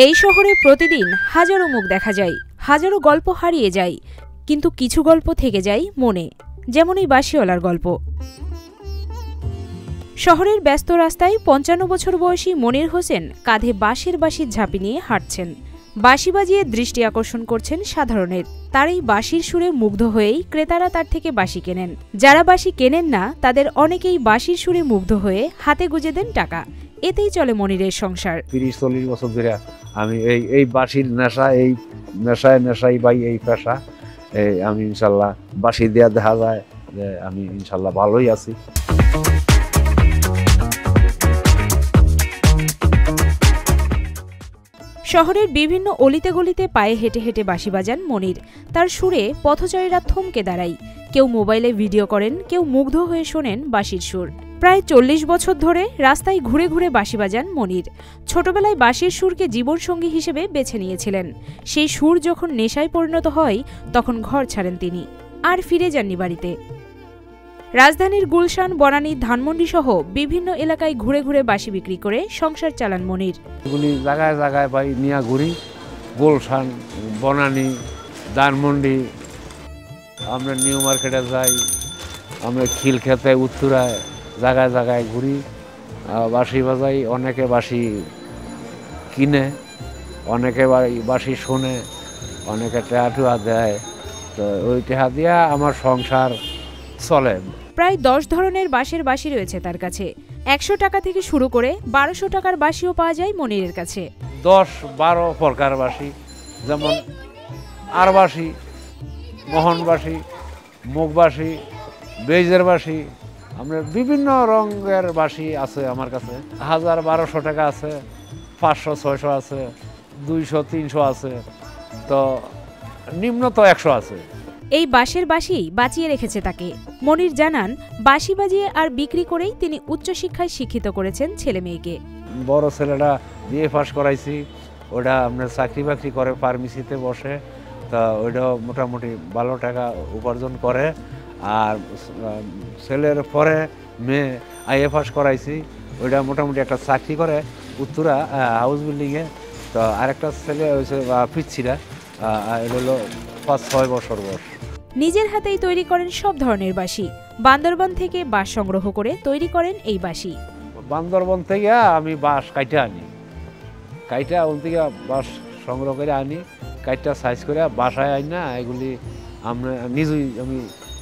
এই শহরে প্রতিদিন হাজারো মুখ দেখা যায়, হাজারো গল্প হারিয়ে যায়, কিন্তু কিছু গল্প থেকে যায় মনে, যেমন এই বাঁশিওয়ালার গল্প। শহরের ব্যস্ত রাস্তায় ৫৫ বছর বয়সী মনির হোসেন কাঁধে বাঁশের বাঁশির ঝাঁপি নিয়ে হাঁটছেন। বাঁশি বাজিয়ে দৃষ্টি আকর্ষণ করছেন সাধারণের। তার এই বাঁশির সুরে মুগ্ধ হয়েই ক্রেতারা তার থেকে বাঁশি কেনেন। যারা বাঁশি কেনেন না তাদের অনেকেই বাঁশির সুরে মুগ্ধ হয়ে হাতে গুঁজে দেন টাকা। এতেই চলে মনিরের সংসার। ৩০-৪০ বছর ধরে আমি এই বাঁশির নেশায় ভাই এই পেশা। আমি ইনশাল্লাহ বাঁশি দেওয়া দেখা যায় যে আমি ইনশাল্লাহ ভালোই আছি। শহরের বিভিন্ন অলিতে গলিতে পায়ে হেঁটে হেঁটে বাঁশি বাজান মনির। তার সুরে পথচারীরা থমকে দাঁড়ায়, কেউ মোবাইলে ভিডিও করেন, কেউ মুগ্ধ হয়ে শোনেন বাঁশির সুর। প্রায় ৪০ বছর ধরে রাস্তায় ঘুরে ঘুরে বাঁশি বাজান মনির। ছোটবেলায় বাঁশির সুরকে জীবনসঙ্গী হিসেবে বেছে নিয়েছিলেন। সেই সুর যখন নেশায় পরিণত হয় তখন ঘর ছাড়েন তিনি, আর ফিরে যাননি বাড়িতে। রাজধানীর গুলশান, বনানী, ধানমন্ডি সহ বিভিন্ন এলাকায় ঘুরে ঘুরে বাঁশি বিক্রি করে সংসার চালান মনির। এগুলি জায়গায় জায়গায় ভাই নিয়ে ঘুরি, গুলশান, বনানী, ধানমন্ডি, আমরা নিউ মার্কেটে যাই, আমরা খিলক্ষেতে, উত্তরায়, জায়গায় জায়গায় ঘুরি, বাঁশি বাজাই। অনেকে বাঁশি কিনে, অনেকে বাঁশি শোনে, অনেকে টেহা দেয়। তো ওই টেহা দিয়া আমার সংসার চলে। প্রায় ১০ ধরনের বাঁশের বাঁশি রয়েছে তার কাছে। ১০০ টাকা থেকে শুরু করে ১২০০ টাকার বাঁশিও পাওয়া যায় মনিরের কাছে। ১০-১২ প্রকার বাঁশি, যেমন আর বাঁশি, মোহন বাঁশি, মুখ বাঁশি, বেজের বাঁশি, আমরা বিভিন্ন রঙের বাঁশি আছে আমার কাছে। ১০০০-১২০০ টাকা আছে, ৫০০-৬০০ আছে, ২০০-৩০০ আছে, তো নিম্নত ১০০ আছে। এই বাঁশের বাঁশি বাঁচিয়ে রেখেছে তাকে। মনির জানান, বাঁশি বাজিয়ে আর বিক্রি করেই তিনি উচ্চশিক্ষায় শিক্ষিত করেছেন ছেলে মেয়েকে। বড় ছেলেটা বিএ পাস করাইছি, ওটা আপনার চাকরি বাকরি করে ফার্মেসিতে বসে, তা ওইটাও মোটামুটি ভালো টাকা উপার্জন করে। আর ছেলের পরে মেয়ে আইএ পাস করাইছি, ওইটা মোটামুটি একটা চাকরি করে উত্তরা হাউস বিল্ডিংয়ে। তো আরেকটা ছেলে হয়েছে পিচ্ছিরা, এটা হলো ৫-৬ বছর বয়স। নিজের হাতেই তৈরি করেন সব ধরনের বাঁশি। বান্দরবান থেকে বাঁশ সংগ্রহ করে তৈরি করেন এই বাঁশি। বান্দরবান থেকে আমি বাঁশ কাইটা আনি, ওন থেকে বাঁশ সংগ্রহ করে আনি, কাইটা সাইজ করে বাসায় আনি না। এগুলি আমরা নিজেই আমি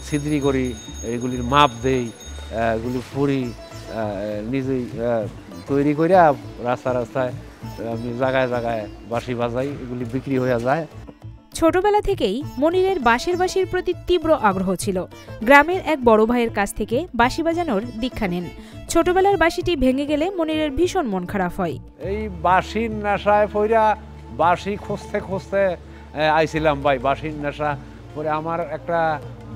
ছিদ্রি করি, এগুলির মাপ দেই, এগুলি ফুরি, নিজেই তৈরি করে রাস্তায় আমি জায়গায় জায়গায় বাঁশি বাজাই, এগুলি বিক্রি হয়ে যায়। ছোটবেলা থেকেই মনিরের বাঁশের বাঁশির প্রতি তীব্র আগ্রহ ছিল। গ্রামের এক বড় ভাইয়ের কাছ থেকে বাঁশি বাজানোর দীক্ষা নেন। ছোটবেলার বাঁশিটি ভেঙে গেলে মনিরের ভীষণ মন খারাপ হয়। এই বাঁশির নেশায় পইরা বাঁশি খুঁজতে খুঁজতে আইছিলাম ভাই, বাঁশির নেশা পরে আমার একটা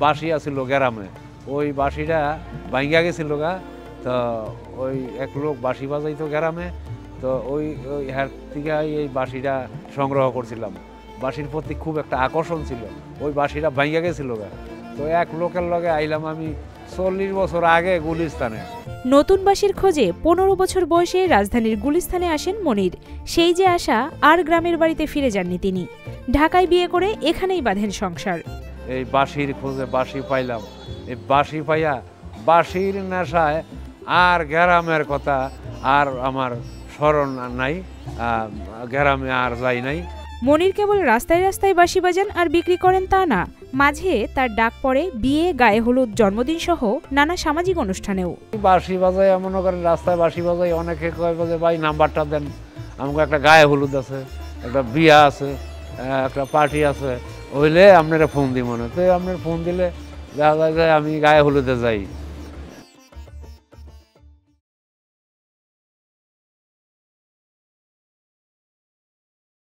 বাঁশি আছিল গ্রামে, ওই বাঁশিটা ভাঙ্গা গেছিল গা। তো ওই এক লোক বাঁশি বাজাইতো গ্রামে, তো ওই হার থেকে এই বাঁশিটা সংগ্রহ করছিলাম। বাঁশির প্রতি খুব একটা আকর্ষণ ছিল, ওই বাঁশিটা ভাঙ্গা গেছিল গা। তো এক লোকের লগে আইলাম আমি ৪০ বছর আগে গুলিস্তানে। নতুন বাঁশির খোঁজে ১৫ বছর বয়সে রাজধানীর গুলিস্তানে আসেন মনির। সেই যে আশা, আর গ্রামের বাড়িতে ফিরে যাননি তিনি। ঢাকায় বিয়ে করে এখানেই বাঁধেন সংসার। এই বাঁশির খোঁজে বাঁশি পাইলাম, এই বাঁশি পাইয়া বাঁশির নেশায় আর গ্রামের কথা আর আমার স্মরণ নাই, গ্রামে আর যাই নাই। মনির কেবল রাস্তায় রাস্তায় বাঁশি বাজান আর বিক্রি করেন তা না, মাঝে তার ডাক পড়ে বিয়ে, গায়ে হলুদ, জন্মদিন সহ নানা সামাজিক অনুষ্ঠানেও। বাঁশি বাজাই মনে করেন, রাস্তায় বাঁশি বাজাই, অনেকে কয় যে ভাই নাম্বারটা দেন, আমাকে একটা গায়ে হলুদ আছে, একটা বিয়া আছে, একটা পার্টি আছে, হইলে আপনারা ফোন দিই মনে। তো আপনার ফোন দিলে দেখা যায় যে আমি গায়ে হলুদে যাই।